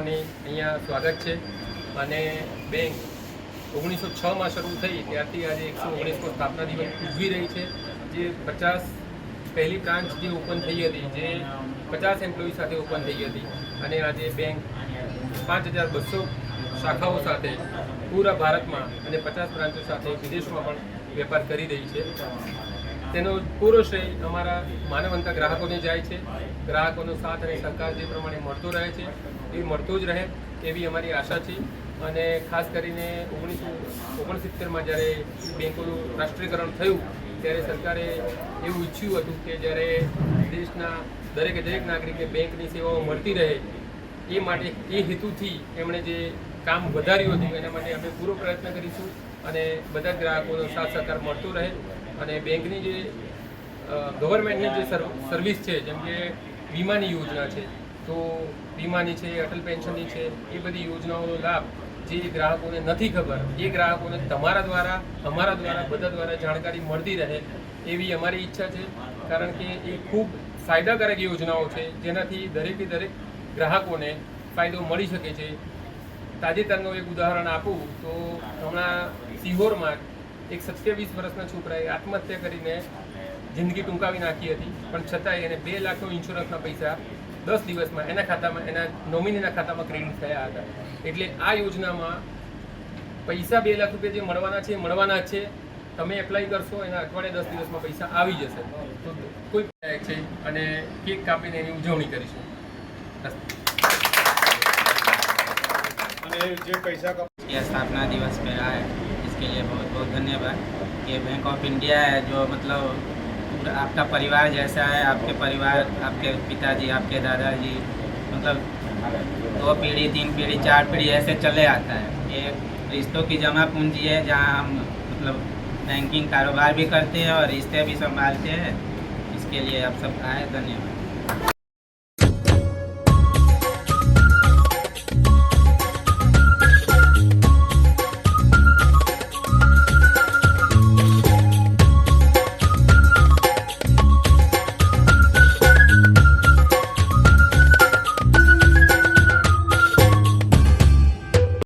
મિત્રોની અહીંયા સ્વાગત છે અને બેંક 1906માં શરૂ થઈ ત્યારથી આજે 119મો સ્થાપના દિવસ ઉજવી રહી છે. જે 50 પહેલી બ્રાન્ચ જે ઓપન થઈ હતી, જે 50 એમ્પ્લોયી સાથે ઓપન થઈ હતી અને આજે બેંક 5200 શાખાઓ સાથે પૂરા ભારતમાં અને 50 બ્રાન્ચો સાથે વિદેશમાં પણ વેપાર કરી રહી છે. તેનો પૂરો શ્રેય અમારા માનવંતા ગ્રાહકોને જાય છે. ગ્રાહકોનો સાથ અને સહકાર જે પ્રમાણે મળતો રહે છે એ મળતો જ રહે એવી અમારી આશા છે. અને ખાસ કરીને 1969માં જ્યારે બેંકોનું રાષ્ટ્રીયકરણ થયું ત્યારે સરકારે એવું ઈચ્છ્યું હતું કે જ્યારે દેશના દરેકે દરેક નાગરિકને બેંકની સેવાઓ મળતી રહે એ માટે એ હેતુથી એમણે જે કામ વધાર્યું હતું એના માટે અમે પૂરો પ્રયત્ન કરીશું અને બધા જ ગ્રાહકોનો સાથ સહકાર મળતો રહે. અને બેંકની જે ગવર્મેન્ટની જે સર્વિસ છે, જેમ કે વીમાની યોજના છે, તો વીમાની છે, અટલ પેન્શનની છે, એ બધી યોજનાઓનો લાભ જે ગ્રાહકોને નથી ખબર એ ગ્રાહકોને તમારા દ્વારા, અમારા દ્વારા, બધા દ્વારા જાણકારી મળતી રહે એવી અમારી ઈચ્છા છે. કારણ કે એ ખૂબ ફાયદાકારક યોજનાઓ છે જેનાથી દરેકે દરેક ગ્રાહકોને ફાયદો મળી શકે છે. તાજેતરનું એક ઉદાહરણ આપું તો હમણાં સિહોરમાં એક 27 વર્ષના છોકરાએ આત્મહત્યા કરીને જિંદગી ટૂંકાવી નાખી હતી, પણ છતાંય એને 2 લાખનો ઇન્સ્યોરન્સના પૈસા 10 દિવસમાં એના ખાતામાં, એના નોમિનીના ખાતામાં ક્રેડિટ થયા હતા. એટલે આ યોજનામાં પૈસા 2 લાખ રૂપિયા જે મળવાના છે એ મળવાના જ છે. તમે એપ્લાય કરશો એના અઠવાડિયે 10 દિવસમાં પૈસા આવી જશે. તો કોઈ છે અને કેક કાપીને એની ઉજવણી કરીશું. ये स्थापना दिवस पे आए, इसके लिए बहुत बहुत धन्यवाद. ये बैंक ऑफ इंडिया है जो मतलब आपका परिवार जैसा है. आपके परिवार, आपके पिताजी, आपके दादाजी, मतलब 2 पीढ़ी, 3 पीढ़ी, 4 पीढ़ी ऐसे चले आता है. ये रिश्तों की जमा पूंजी है जहाँ हम मतलब बैंकिंग कारोबार भी करते हैं और रिश्ते भी संभालते हैं. इसके लिए आप सब आए, धन्यवाद.